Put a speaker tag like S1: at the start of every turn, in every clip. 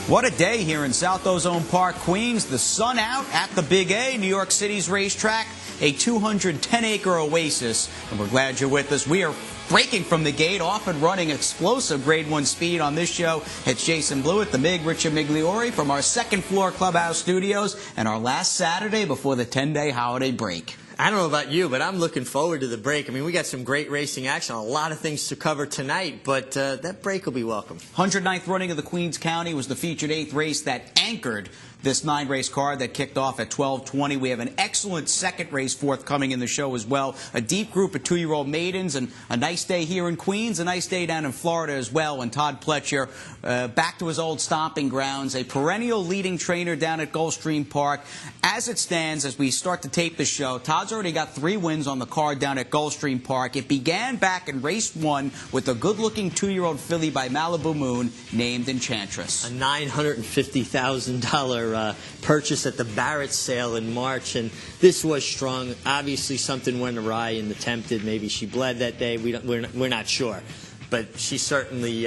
S1: What a day here in South Ozone Park, Queens. The sun out at the Big A, New York City's racetrack, a 210-acre oasis. And we're glad you're with us. We are breaking from the gate, off and running explosive Grade 1 speed on this show. It's Jason Blewitt, the Mig, Richard Migliore, from our second-floor clubhouse studios, and our last Saturday before the 10-day holiday break.
S2: I don't know about you, but I'm looking forward to the break. I mean, we got some great racing action, a lot of things to cover tonight, but that break will be welcome.
S1: 109th running of the Queens County was the featured 8th race that anchored this 9-race card that kicked off at 12:20. We have an excellent second race forthcoming in the show as well. A deep group of 2-year-old maidens, and a nice day here in Queens, a nice day down in Florida as well. And Todd Pletcher back to his old stomping grounds, a perennial leading trainer down at Gulfstream Park. As it stands, as we start to tape the show, Todd's already got 3 wins on the card down at Gulfstream Park. It began back in race 1 with a good-looking 2-year-old filly by Malibu Moon named Enchantress.
S2: A $950,000 purchase at the Barrett sale in March, and this was strong. Obviously, something went awry in the Tempted. Maybe she bled that day. We're not sure, but she certainly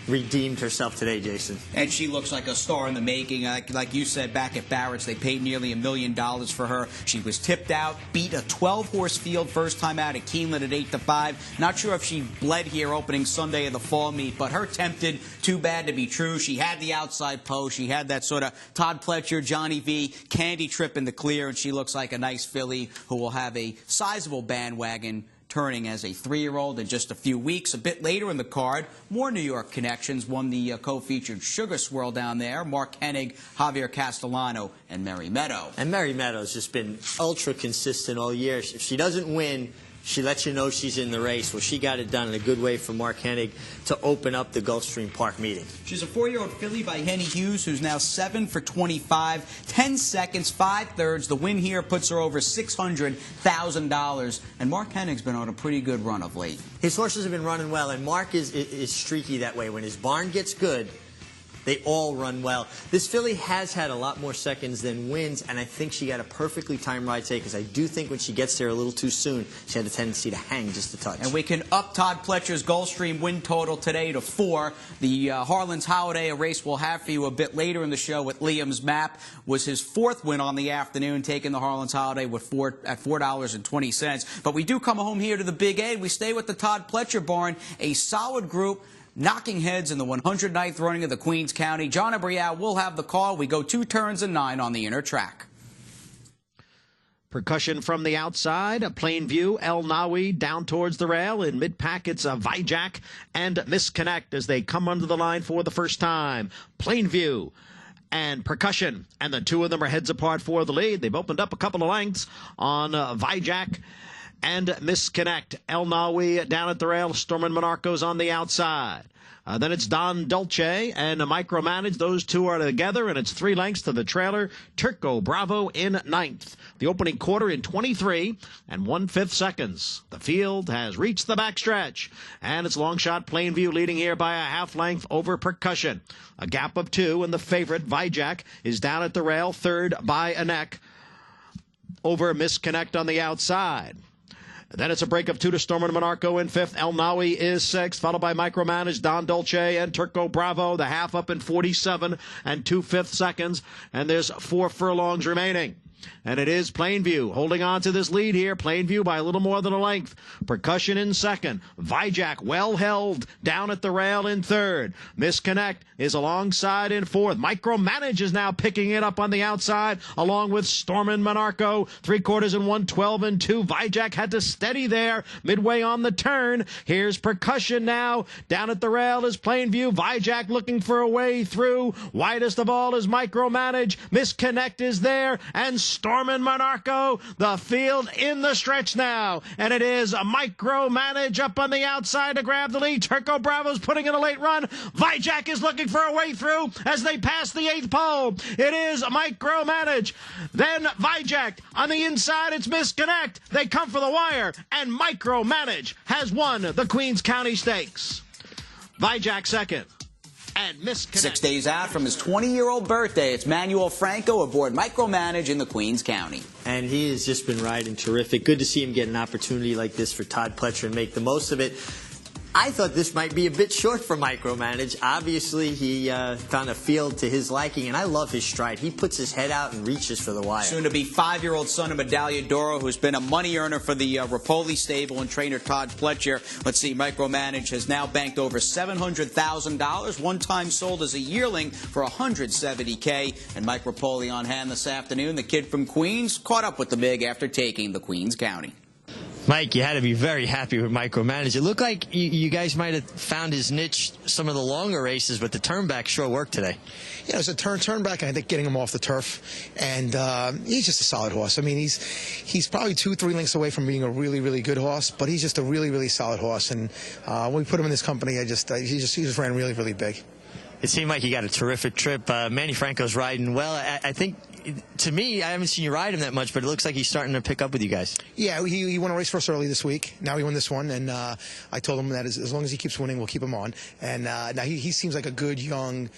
S2: redeemed herself today, Jason.
S1: And she looks like a star in the making. Like you said, back at Barrett's, they paid nearly $1 million for her. She was tipped out, beat a 12-horse field first time out at Keeneland at 8-5. Not sure if she bled here opening Sunday of the fall meet, but her Tempted, too bad to be true. She had the outside post. She had that sort of Todd Pletcher, Johnny V, candy trip in the clear, and she looks like a nice filly who will have a sizable bandwagon turning as a 3-year-old in just a few weeks. A bit later in the card, more New York connections. Won the co-featured Sugar Swirl down there. Mark Hennig, Javier Castellano, and Mary Meadow.
S2: And Mary Meadow's just been ultra consistent all year. If she doesn't win, she lets you know she's in the race. Well, she got it done in a good way for Mark Hennig to open up the Gulfstream Park meeting.
S1: She's a 4-year-old filly by Henny Hughes, who's now 7 for 25, 10 seconds, 5/3. The win here puts her over $600,000. And Mark Hennig's been on a pretty good run of late.
S2: His horses have been running well, and Mark is streaky that way. When his barn gets good, they all run well. This filly has had a lot more seconds than wins, and I think she got a perfectly timed ride today, because I do think when she gets there a little too soon, she had a tendency to hang just a touch.
S1: And we can up Todd Pletcher's Gulfstream win total today to 4. The Harlan's Holiday, a race we'll have for you a bit later in the show with Liam's Map, was his 4th win on the afternoon, taking the Harlan's Holiday with at $4.20. But we do come home here to the Big A. We stay with the Todd Pletcher barn, a solid group, knocking heads in the 109th running of the Queens County. John Abrial will have the call. We go 2 turns and 9 on the inner track.
S3: Percussion from the outside, Plainview, El Nawi down towards the rail. In mid-pack, it's Vijak and Misconnect as they come under the line for the first time. Plainview and Percussion, and the 2 of them are heads apart for the lead. They've opened up a couple of lengths on Vijak and Misconnect. El Nawi down at the rail. Stormin' Monarcho's on the outside. Then it's Don Dolce and Micromanage. Those 2 are together, and it's 3 lengths to the trailer. Turco Bravo in 9th. The opening quarter in 23 and 1/5 seconds. The field has reached the backstretch, and it's long shot Plainview leading here by a half length over Percussion. A gap of 2, and the favorite, Vijak, is down at the rail, 3rd by a neck over Misconnect on the outside. Then it's a break of 2 to Stormin' Monarcho in 5th. El Nawi is 6th, followed by Micromanage, Don Dolce, and Turco Bravo. The half up in 47 and 2/5 seconds. And there's 4 furlongs remaining. And it is Plainview holding on to this lead here. Plainview by a little more than a length. Percussion in 2nd. Vijak well held down at the rail in 3rd. Misconnect is alongside in 4th. Micromanage is now picking it up on the outside along with Stormin' Monarcho. 3/4 and 1/12 and 2. Vijak had to steady there midway on the turn. Here's Percussion now. Down at the rail is Plainview. Vijak looking for a way through. Widest of all is Micromanage. Misconnect is there, and Stormin' Monarcho, the field in the stretch now. And it is a Micromanage up on the outside to grab the lead. Turco Bravo's putting in a late run. Vijak is looking for a way through as they pass the 8th pole. It is Micromanage. Then Vijak. On the inside, it's Misconnect. They come for the wire, and Micromanage has won the Queens County Stakes. Vijak 2nd. And Misconnect.
S1: 6 days out from his 20-year-old birthday, it's Manuel Franco aboard Micromanage in the Queens County.
S2: And he has just been riding terrific. Good to see him get an opportunity like this for Todd Pletcher and make the most of it. I thought this might be a bit short for Micromanage. Obviously, he found a field to his liking, and I love his stride. He puts his head out and reaches for the wire.
S1: Soon-to-be 5-year-old son of Medaglia d'Oro, who's been a money earner for the Rapoli stable and trainer Todd Pletcher. Let's see, Micromanage has now banked over $700,000, one time sold as a yearling for $170K. And Mike Rapoli on hand this afternoon. The kid from Queens caught up with the Mig after taking the Queens County.
S2: Mike, you had to be very happy with Micromanage. It looked like you guys might have found his niche some of the longer races, but the turnback sure worked today.
S4: Yeah, it was a turnback, and I think getting him off the turf. And he's just a solid horse. I mean, he's probably 2-3 lengths away from being a really, really good horse, but he's just a really, really solid horse. And when we put him in this company, he just ran really, really big.
S2: It seemed like he got a terrific trip. Manny Franco's riding well. I think, to me, I haven't seen you ride him that much, but it looks like he's starting to pick up with you guys. Yeah,
S4: he won a race for us early this week. Now he won this one, and I told him that as long as he keeps winning, we'll keep him on. And now he seems like a good, young,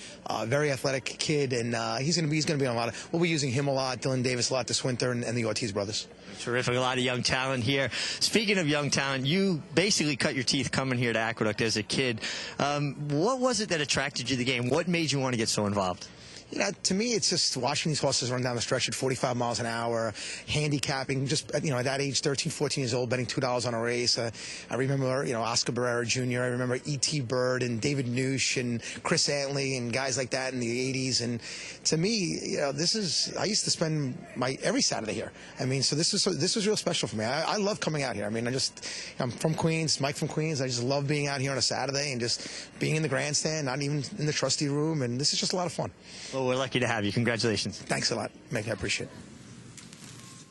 S4: very athletic kid, and he's going to be on a lot of. We'll be using him a lot, Dylan Davis a lot this winter, and the Ortiz brothers.
S2: Terrific. A lot of young talent here. Speaking of young talent, you basically cut your teeth coming here to Aqueduct as a kid. What was it that attracted you to the game? What made you want to get so involved?
S4: You know, to me, it's just watching these horses run down the stretch at 45 miles an hour, handicapping, just, at that age, 13, 14 years old, betting $2 on a race. I remember, Oscar Barrera Jr., I remember E.T. Bird and David Noosh and Chris Antley and guys like that in the 80s. And to me, I used to spend every Saturday here. I mean, so this was real special for me. I love coming out here. I mean, I'm from Queens, Mike from Queens. I just love being out here on a Saturday and just being in the grandstand, not even in the trustee room. And this is just a lot of fun.
S2: Well, we're lucky to have you. Congratulations.
S4: Thanks a lot, Meg. I appreciate it.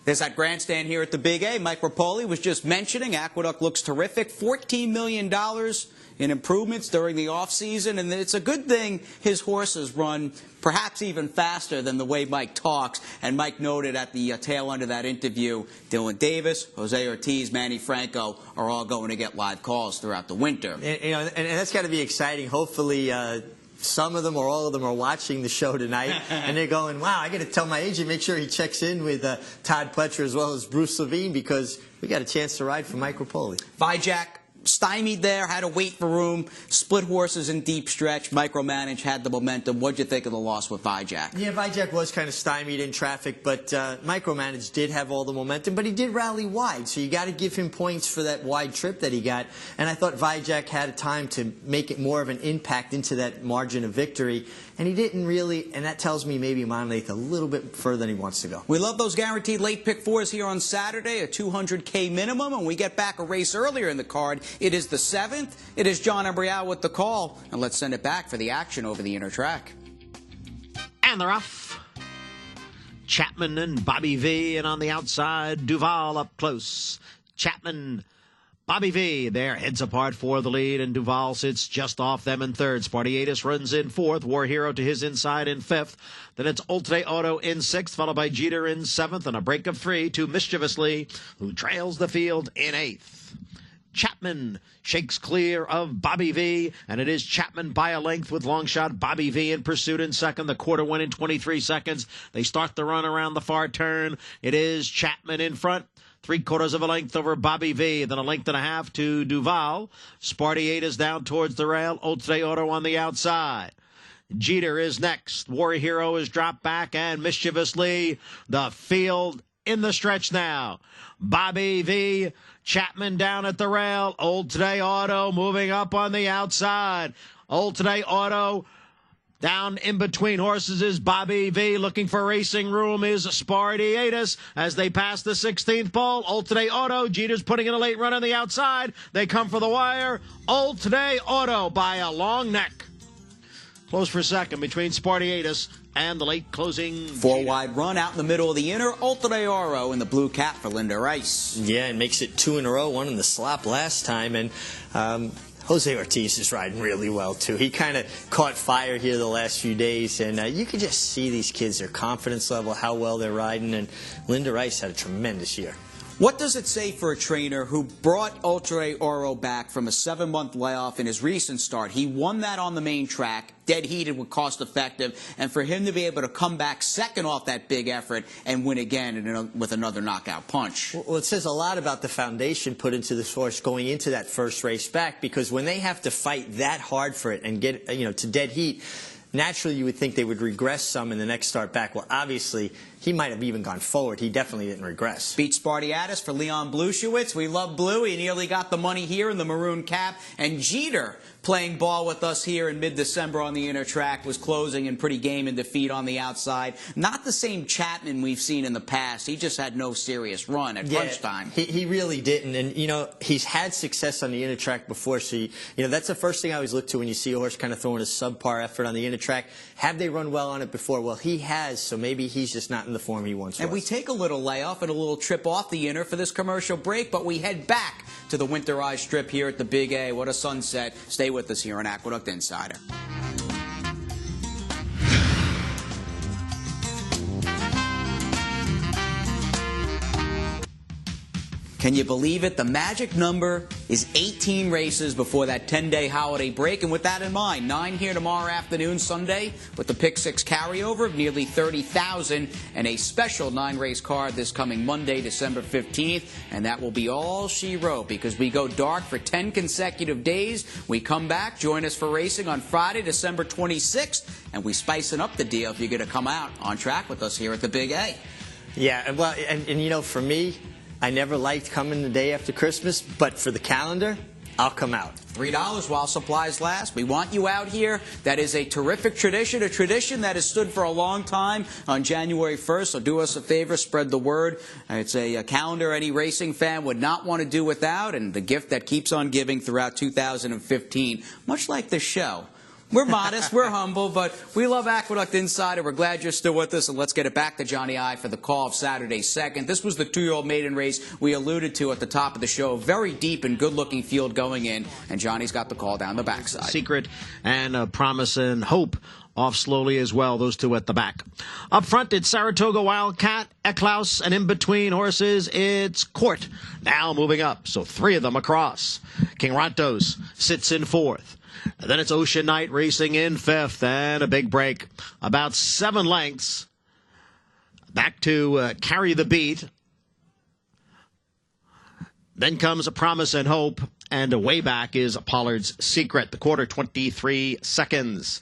S1: There's that grandstand here at the Big A. Mike Rapoli was just mentioning Aqueduct looks terrific. $14 million in improvements during the offseason, and it's a good thing his horses run perhaps even faster than the way Mike talks. And Mike noted at the tail end of that interview, Dylan Davis, Jose Ortiz, Manny Franco are all going to get live calls throughout the winter.
S2: And that's got to be exciting. Hopefully some of them or all of them are watching the show tonight, and they're going, wow, I got to tell my agent, make sure he checks in with Todd Pletcher as well as Bruce Levine, because we got a chance to ride for Mike Rapoli.
S1: Vijack stymied there, had to wait for room, split horses in deep stretch. Micromanage had the momentum. What'd you think of the loss with Vijack?
S2: Yeah, Vijack was kind of stymied in traffic, but Micromanage did have all the momentum, but he did rally wide, so you got to give him points for that wide trip that he got. And I thought Vijack had a time to make it more of an impact into that margin of victory, and he didn't really, and that tells me maybe Monteith a little bit further than he wants to go.
S1: We love those guaranteed late pick fours here on Saturday, a $200K minimum, and we get back a race earlier in the card. It is the 7th. It is John Embrial with the call, and let's send it back for the action over the inner track.
S3: And they're off. Chapman and Bobby V, and on the outside, Duval up close. Chapman, Bobby V, their heads apart for the lead, and Duval sits just off them in third. Spartiatus runs in fourth. War Hero to his inside in fifth. Then it's Ultra Auto in sixth, followed by Jeter in seventh, and a break of three to Mischievously, who trails the field in eighth. Chapman shakes clear of Bobby V, and it is Chapman by a length with long shot Bobby V in pursuit in second. The quarter went in 23 seconds. They start the run around the far turn. It is Chapman in front. 3/4 of a length over Bobby V, then a length and a half to Duval. Spartiatus down towards the rail. Ultra Auto on the outside. Jeter is next. War Hero is dropped back, and Mischievously the field in the stretch now. Bobby V, Chapman down at the rail. Old Today Auto moving up on the outside. Old Today Auto down in between horses is Bobby V. Looking for racing room is Spartiatus as they pass the 16th pole. Old Today Auto. Jeter's putting in a late run on the outside. They come for the wire. Old Today Auto by a long neck. Close for second between Spartiatus and the late closing.
S1: Four-wide run out in the middle of the inner. Ultra Oro in the blue cap for Linda Rice.
S2: Yeah, and makes it 2 in a row, one in the slop last time. And Jose Ortiz is riding really well, too. He kind of caught fire here the last few days, and you can just see these kids, their confidence level, how well they're riding. And Linda Rice had a tremendous year.
S1: What does it say for a trainer who brought Ultra Oro back from a 7-month layoff in his recent start? He won that on the main track, dead heated with cost effective, and for him to be able to come back second off that big effort and win again with another knockout punch.
S2: Well, it says a lot about the foundation put into this horse going into that first race back, because when they have to fight that hard for it and get to dead heat, naturally you would think they would regress some in the next start back. Well, obviously, he might have even gone forward. He definitely didn't regress.
S1: Beat Spartiatus for Leon Blusiewicz. We love Blue. He nearly got the money here in the maroon cap. And Jeter, playing ball with us here in mid-December on the inner track, was closing in pretty game and defeat on the outside. Not the same Chapman we've seen in the past. He just had no serious run at crunch time.
S2: He really didn't. And, he's had success on the inner track before. So, that's the first thing I always look to when you see a horse kind of throwing a subpar effort on the inner track. Have they run well on it before? Well, he has, so maybe he's just not in the form he once was.
S1: And we take a little layoff and a little trip off the inner for this commercial break, but we head back to the winterized strip here at the Big A. What a sunset. Stay with us here on Aqueduct Insider. Can you believe it? The magic number is 18 races before that 10-day holiday break. And with that in mind, 9 here tomorrow afternoon, Sunday, with the Pick 6 carryover of nearly 30,000 and a special 9-race card this coming Monday, December 15th. And that will be all she wrote, because we go dark for 10 consecutive days. We come back, join us for racing on Friday, December 26th, and we spicing up the deal if you're going to come out on track with us here at the Big A.
S2: Yeah, well, and for me, I never liked coming the day after Christmas, but for the calendar, I'll come out.
S1: $3 while supplies last. We want you out here. That is a terrific tradition, a tradition that has stood for a long time on January 1st. So do us a favor, spread the word. It's a calendar any racing fan would not want to do without, and the gift that keeps on giving throughout 2015, much like this show. We're modest, we're humble, but we love Aqueduct Insider. We're glad you're still with us, and let's get it back to Johnny I for the call of Saturday 2nd. This was the 2-year-old maiden race we alluded to at the top of the show. Very deep and good-looking field going in, and Johnny's got the call down the backside.
S3: Secret and Promise and Hope off slowly as well, those two at the back. Up front, it's Saratoga Wildcat, Eklaus, and in between horses, it's Court. Now moving up, so 3 of them across. King Rontos sits in 4th. And then it's Ocean Knight racing in 5th, and a big break. About 7 lengths. Back to carry the beat. Then comes a Promise and Hope, and way back is Pollard's Secret, the quarter 23 seconds.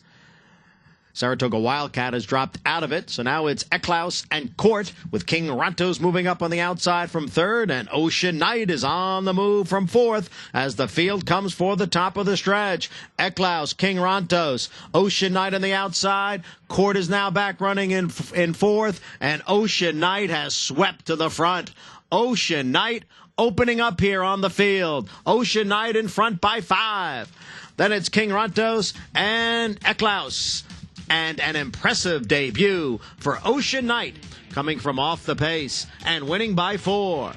S3: Saratoga Wildcat has dropped out of it, so now it's Eklaus and Court, with King Rontos moving up on the outside from 3rd, and Ocean Knight is on the move from 4th as the field comes for the top of the stretch. Eklaus, King Rontos, Ocean Knight on the outside. Court is now back running in 4th, and Ocean Knight has swept to the front. Ocean Knight opening up here on the field. Ocean Knight in front by 5. Then it's King Rontos and Eklaus. And an impressive debut for Ocean Knight, coming from off the pace and winning by 4.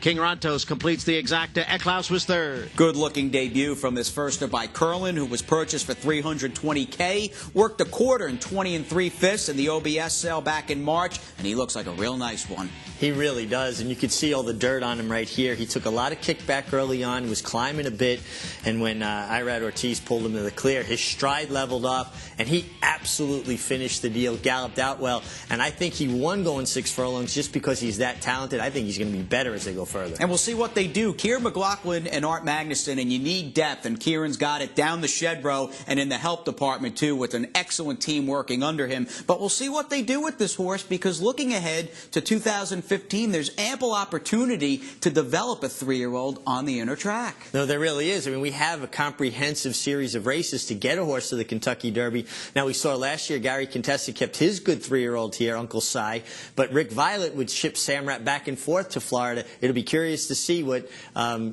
S3: King Rontos completes the exacta. Eklaus was 3rd.
S1: Good-looking debut from this firster by Curlin, who was purchased for $320K. Worked a quarter and 20 3/5 in the OBS sale back in March, and he looks like a real nice one.
S2: He really does, and you can see all the dirt on him right here. He took a lot of kickback early on. He was climbing a bit, and when Irad Ortiz pulled him to the clear, his stride leveled up, and he absolutely finished the deal, galloped out well, and I think he won going 6 furlongs just because he's that talented. I think he's going to be better as they go further.
S1: And we'll see what they do. Kieran McLaughlin and Art Magnuson, and you need depth, and Kieran's got it down the shed row and in the help department, too, with an excellent team working under him. But we'll see what they do with this horse, because looking ahead to 2015, there's ample opportunity to develop a 3-year-old on the inner track.
S2: No, there really is. I mean, we have a comprehensive series of races to get a horse to the Kentucky Derby. Now, we saw last year Gary Contessa kept his good 3-year-old here, Uncle Si, but Rick Violet would ship Sam Rapp back and forth to Florida. It'll be curious to see what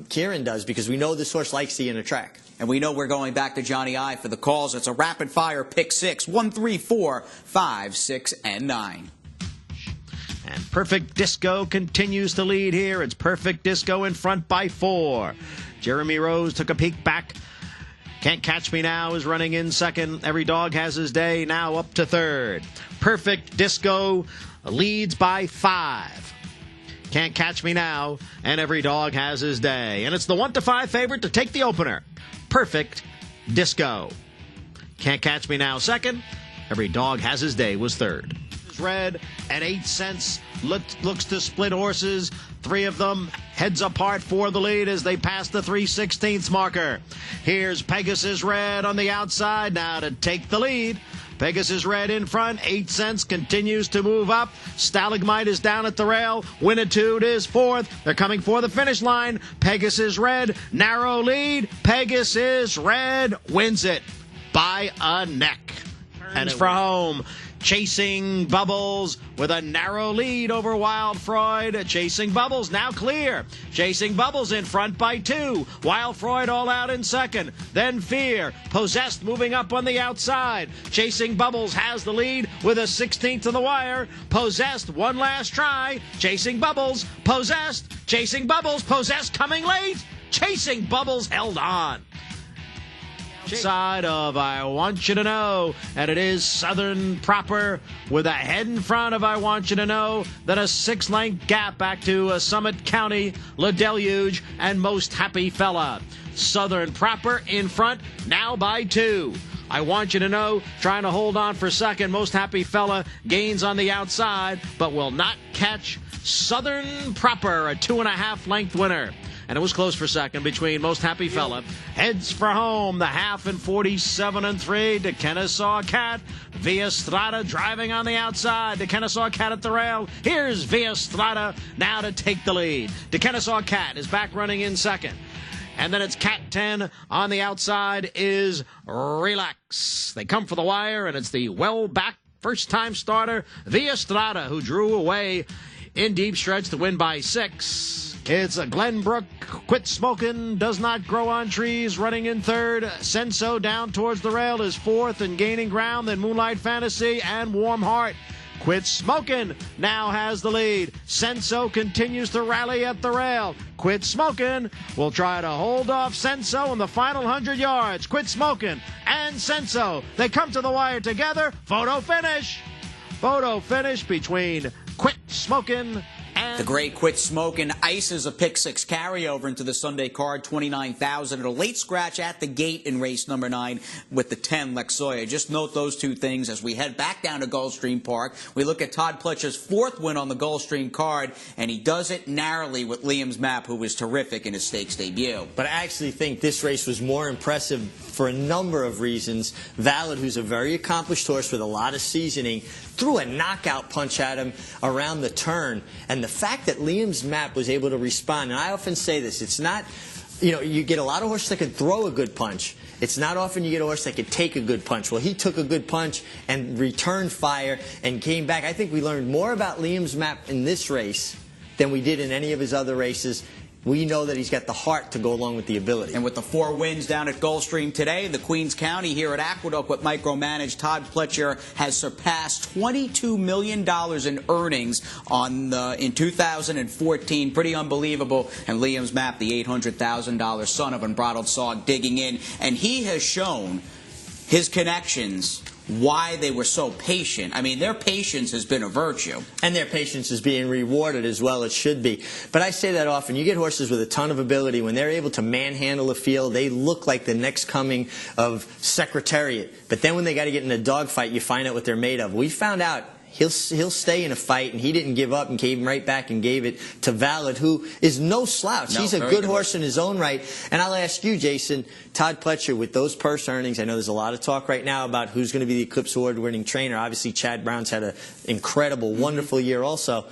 S2: Kieran does, because we know this horse likes the inner track.
S1: And we know we're going back to Johnny I for the calls. It's a rapid-fire pick 6, 1, 3, 4, 5, 6, and 9.
S3: And Perfect Disco continues to lead here. It's Perfect Disco in front by 4. Jeremy Rose took a peek back. Can't Catch Me Now is running in 2nd. Every Dog Has His Day now up to 3rd. Perfect Disco leads by 5. Can't Catch Me Now, and Every Dog Has His Day. And it's the 1-5 favorite to take the opener. Perfect Disco. Can't Catch Me Now second. Every Dog Has His Day was third. Red at 8 cents looks to split horses. 3 of them heads apart for the lead as they pass the 3/16 marker. Here's Pegasus Red on the outside now to take the lead. Pegasus Red in front, 8 cents, continues to move up. Stalagmite is down at the rail. Winnitude is fourth. They're coming for the finish line. Pegasus Red, narrow lead. Pegasus Red wins it by a neck. And for home. Chasing Bubbles with a narrow lead over Wild Freud. Chasing Bubbles now clear. Chasing Bubbles in front by 2. Wild Freud all out in second. Then Fear. Possessed moving up on the outside. Chasing Bubbles has the lead with a 16th to the wire. Possessed one last try. Chasing Bubbles. Possessed. Chasing Bubbles. Possessed coming late. Chasing Bubbles held on. Side of I Want You to Know, and it is Southern Proper with a head in front of I Want You to Know, then a 6-length gap back to Summit County, La Deluge, and Most Happy Fella. Southern Proper in front, now by 2. I Want You to Know trying to hold on for second. Most Happy Fella gains on the outside, but will not catch Southern Proper, a 2.5-length winner. And it was close for second between Most Happy Fella. Heads for home, the half in 47-3 to Kennesaw Cat. Via Strada driving on the outside. To Kennesaw Cat at the rail. Here's Via Strada now to take the lead. To Kennesaw Cat is back running in second. And then it's Cat 10 on the outside is Relax. They come for the wire, and it's the well-back first-time starter Via Strada who drew away in deep stretch to win by 6. It's a Glenbrook, Quit Smoking, Does Not Grow on Trees, running in third. Senso down towards the rail is fourth and gaining ground. Then Moonlight Fantasy and Warm Heart. Quit Smoking now has the lead. Senso continues to rally at the rail. Quit Smoking will try to hold off Senso in the final 100 yards. Quit Smoking and Senso, they come to the wire together. Photo finish. Photo finish between Quit Smoking and
S1: the great Quit Smoking ices a pick-6 carryover into the Sunday card, 29,000 at a late scratch at the gate in race number 9 with the 10 Lexoya. Just note those two things as we head back down to Gulfstream Park. We look at Todd Pletcher's 4th win on the Gulfstream card, and he does it narrowly with Liam's Map, who was terrific in his stakes debut.
S2: But I actually think this race was more impressive for a number of reasons. Valid, who's a very accomplished horse with a lot of seasoning, threw a knockout punch at him around the turn. And the fact that Liam's Map was able to respond, and I often say this, it's not, you get a lot of horses that can throw a good punch. It's not often you get a horse that can take a good punch. Well, he took a good punch and returned fire and came back. I think we learned more about Liam's Map in this race than we did in any of his other races. We know that he's got the heart to go along with the ability.
S1: And with the 4 wins down at Gulfstream today, the Queens County here at Aqueduct with micromanaged, Todd Pletcher has surpassed $22 million in earnings in 2014. Pretty unbelievable. And Liam's Map, the $800,000 son of Unbridled Sog, digging in. And he has shown his connections, why they were so patient. I mean, their patience has been a virtue.
S2: And their patience is being rewarded as well. It should be. But I say that often. You get horses with a ton of ability. When they're able to manhandle a field, they look like the next coming of Secretariat. But then when they got to get in a dogfight, you find out what they're made of. We found out he'll stay in a fight, and he didn't give up and came right back and gave it to Valid, who is no slouch.
S1: No,
S2: he's a good horse in his own right. And I'll ask you, Jason, Todd Pletcher, with those purse earnings, I know there's a lot of talk right now about who's going to be the Eclipse Award-winning trainer. Obviously, Chad Brown's had an incredible, wonderful year also.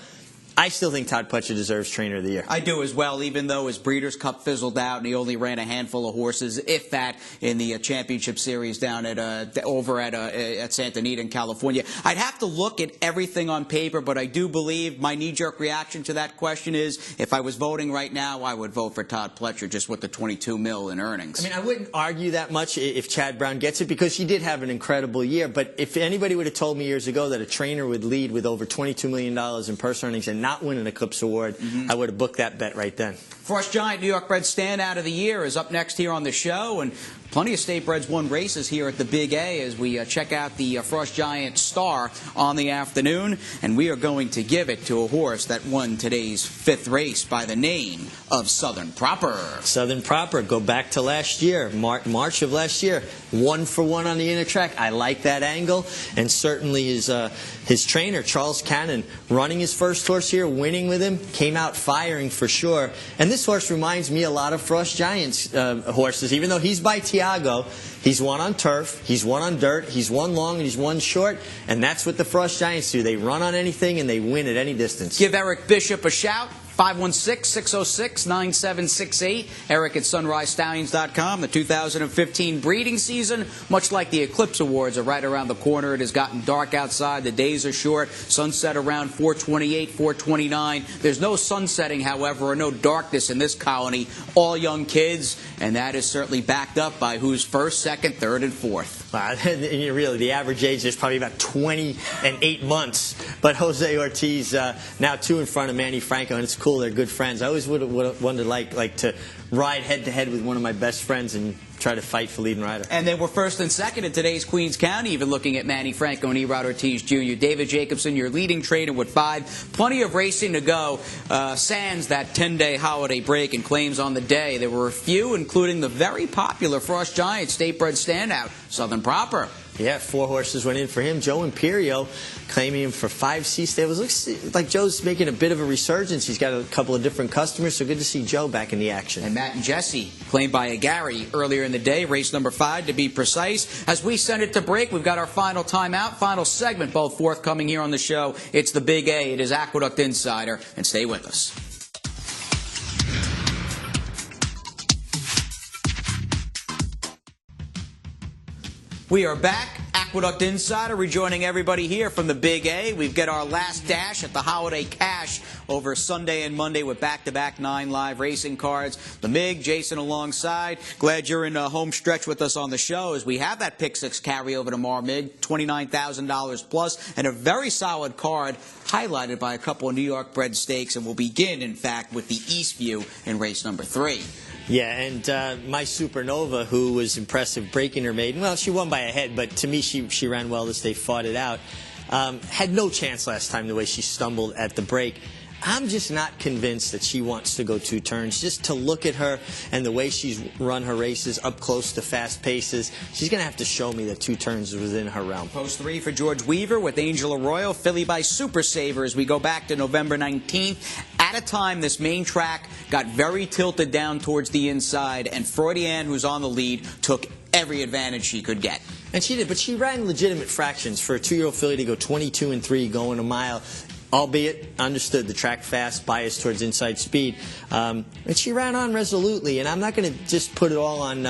S2: I still think Todd Pletcher deserves Trainer of the Year.
S1: I do as well, even though his Breeders' Cup fizzled out and he only ran a handful of horses, if that, in the championship series down at over at Santa Anita in California. I'd have to look at everything on paper, but I do believe my knee-jerk reaction to that question is, if I was voting right now, I would vote for Todd Pletcher just with the $22 million in earnings.
S2: I mean, I wouldn't argue that much if Chad Brown gets it, because he did have an incredible year. But if anybody would have told me years ago that a trainer would lead with over $22 million in purse earnings and not win an Eclipse Award, I would have booked that bet right then.
S1: Frost Giant New York bred standout of the year is up next here on the show, and plenty of state breds won races here at the Big A as we check out the Frost Giant Star on the afternoon. And we are going to give it to a horse that won today's 5th race by the name of Southern Proper.
S2: Southern Proper, go back to last year, March of last year, 1 for 1 on the inner track. I like that angle, and certainly his trainer, Charles Cannon, running his first horse here, winning with him, came out firing for sure. And this horse reminds me a lot of Frost Giant's horses, even though he's by Tiago. He's won on turf, he's won on dirt, he's won long, and he's won short, and that's what the Frost Giants do. They run on anything, and they win at any distance.
S1: Give Eric Bishop a shout. 516-606-9768. Eric at sunrisestallions.com. The 2015 breeding season, much like the Eclipse Awards, are right around the corner. It has gotten dark outside. The days are short. Sunset around 4:28, 4:29. There's no sunsetting, however, or no darkness in this colony. All young kids, and that is certainly backed up by who's first, second, third, and fourth.
S2: Really, the average age is probably about 20 and 8 months. But Jose Ortiz now 2 in front of Manny Franco, and it's cool. They're good friends. I always would have wanted like to ride head-to-head with one of my best friends and try to fight for leading rider.
S1: And they were first and second in today's Queens County, even looking at Manny Franco and Erod Ortiz Jr. David Jacobson, your leading trainer with 5. Plenty of racing to go. Sans that 10-day holiday break and claims on the day. There were a few, including the very popular Frost Giant state bred standout, Southern Proper.
S2: Yeah, 4 horses went in for him. Joe Imperio claiming him for 5 C-stables. Looks like Joe's making a bit of a resurgence. He's got a couple of different customers, so good to see Joe back in the action.
S1: And Matt and Jesse, claimed by a Gary earlier in the day, race number 5 to be precise. As we send it to break, we've got our final timeout, final segment, both forthcoming here on the show. It's the Big A. It is Aqueduct Insider, and stay with us. We are back. Aqueduct Insider rejoining everybody here from the Big A. We've got our last dash at the Holiday Cash over Sunday and Monday with back-to-back 9 live racing cards. The Mig, Jason alongside. Glad you're in home stretch with us on the show as we have that Pick 6 carryover tomorrow, Mig. $29,000 plus and a very solid card highlighted by a couple of New York bred stakes, and we'll begin, in fact, with the Eastview in race number 3.
S2: Yeah, and my Supernova, who was impressive breaking her maiden, well, she won by a head, but to me she ran well as they fought it out. Had no chance last time the way she stumbled at the break. I'm just not convinced that she wants to go 2 turns. Just to look at her and the way she's run her races up close to fast paces, she's going to have to show me that 2 turns is within her realm.
S1: Post 3 for George Weaver with Angel Arroyo, filly by Super Saver as we go back to November 19th. At a time, this main track got very tilted down towards the inside, and Freudian, who's on the lead, took every advantage she could get.
S2: And she did, but she ran legitimate fractions for a 2-year-old filly to go 22 and 3 going a mile. Albeit, understood the track fast, biased towards inside speed. But she ran on resolutely, and I'm not going to just put it all on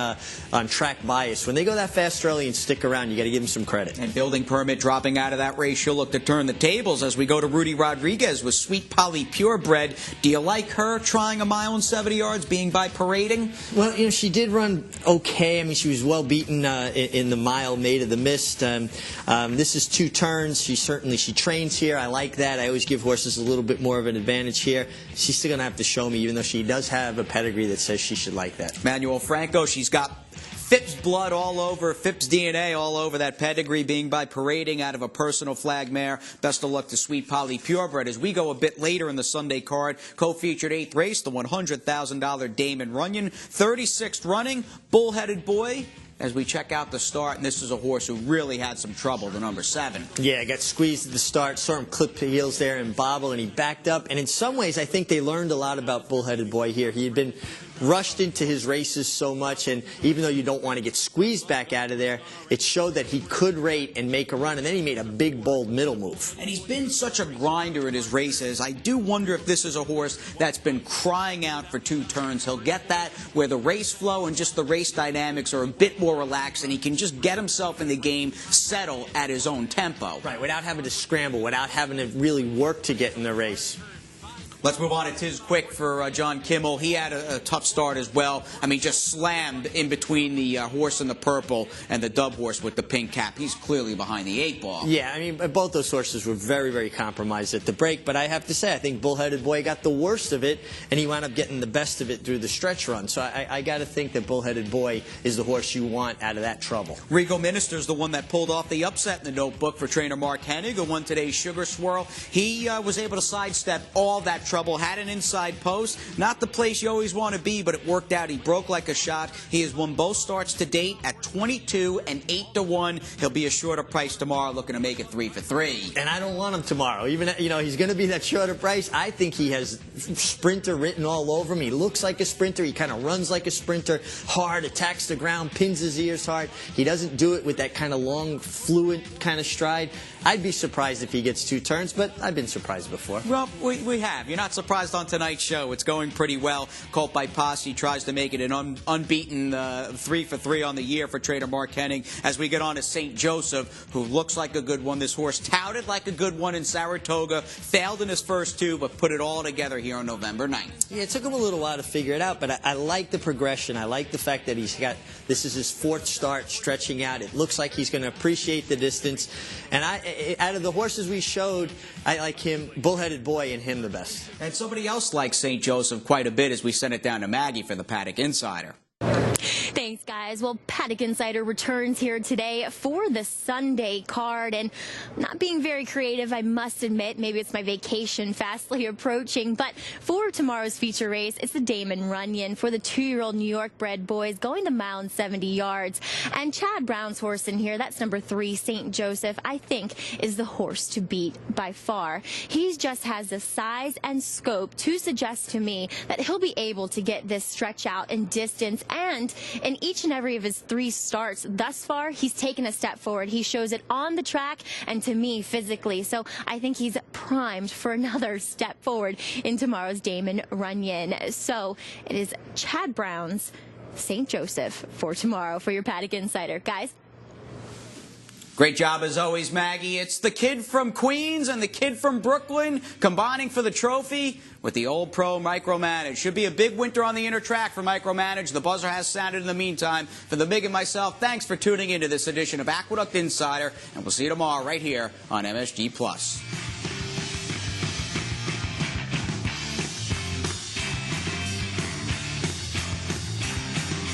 S2: track bias. When they go that fast early and stick around, you got to give them some credit.
S1: And Building Permit dropping out of that race, she'll look to turn the tables as we go to Rudy Rodriguez with Sweet Polly Purebred. Do you like her trying a mile and 70 yards, being by parading?
S2: Well, you know, she did run okay. I mean, she was well beaten in the mile Maid of the Mist. This is 2 turns. She trains here. I like that. I always give horses a little bit more of an advantage here. She's still going to have to show me, even though she does have a pedigree that says she should like that.
S1: Manuel Franco, she's got Phipps blood all over, Phipps DNA all over that pedigree, being by parading out of a personal flag mare. Best of luck to Sweet Polly Purebred. As we go a bit later in the Sunday card, co-featured 8th race, the $100,000 Damon Runyon. 36th running, Bullheaded Boy. As we check out the start, and this is a horse who really had some trouble, the number 7.
S2: Yeah, got squeezed at the start, saw him clip the heels there and bobble, and he backed up. And in some ways, I think they learned a lot about Bullheaded Boy here. He had been rushed into his races so much, and even though you don't want to get squeezed back out of there, it showed that he could rate and make a run, and then he made a big, bold middle move.
S1: And he's been such a grinder in his races. I do wonder if this is a horse that's been crying out for 2 turns. He'll get that where the race flow and just the race dynamics are a bit more relaxed, and he can just get himself in the game, settle at his own tempo.
S2: Right, without having to scramble, without having to really work to get in the race.
S1: Let's move on to Tiz Quick for John Kimmel. He had a tough start as well. I mean, just slammed in between the horse in the purple and the dub horse with the pink cap. He's clearly behind the 8-ball.
S2: Yeah, I mean, both those horses were very, very compromised at the break. But I have to say, I think Bullheaded Boy got the worst of it, and he wound up getting the best of it through the stretch run. So I got to think that Bullheaded Boy is the horse you want out of that trouble.
S1: Regal Minister's the one that pulled off the upset in the notebook for trainer Mark Hennig, who won today's Sugar Swirl. He was able to sidestep all that trouble, had an inside post. Not the place you always want to be, but it worked out. He broke like a shot. He has won both starts to date at 22 and 8-1. He'll be a shorter price tomorrow, looking to make it 3 for 3.
S2: And I don't want him tomorrow. Even, he's going to be that shorter price. I think he has sprinter written all over him. He looks like a sprinter. He kind of runs like a sprinter, hard, attacks the ground, pins his ears hard. He doesn't do it with that kind of long, fluid kind of stride. I'd be surprised if he gets 2 turns, but I've been surprised before.
S1: Well, we have. You're not surprised on tonight's show. It's going pretty well. Colt by Posse tries to make it an unbeaten 3 for 3 on the year for trainer Mark Hennig. As we get on to St. Joseph, who looks like a good one. This horse touted like a good one in Saratoga, failed in his first 2, but put it all together here on November 9th.
S2: Yeah, it took him a little while to figure it out, but I like the progression. I like the fact that this is his 4th start stretching out. It looks like he's going to appreciate the distance. And out of the horses we showed, I like him, Bullheaded Boy, and him the best.
S1: And somebody else likes St. Joseph quite a bit as we send it down to Maggie for the Paddock Insider.
S5: Thanks, guys. Well, Paddock Insider returns here today for the Sunday card, and not being very creative, I must admit. Maybe it's my vacation fastly approaching, but for tomorrow's feature race, it's the Damon Runyon for the 2-year-old New York bred boys going the mile and 70 yards. And Chad Brown's horse in here, that's number 3, St. Joseph, I think is the horse to beat by far. He just has the size and scope to suggest to me that he'll be able to get this stretch out in distance, and in each and every of his 3 starts thus far, he's taken a step forward. He shows it on the track and to me physically. So I think he's primed for another step forward in tomorrow's Damon Runyon. So it is Chad Brown's St. Joseph for tomorrow for your Paddock Insider. Guys.
S1: Great job as always, Maggie. It's the kid from Queens and the kid from Brooklyn combining for the trophy with the Old Pro Micromanage. Should be a big winter on the inner track for Micromanage. The buzzer has sounded in the meantime. For the Mig and myself, thanks for tuning into this edition of Aqueduct Insider, and we'll see you tomorrow right here on MSG+.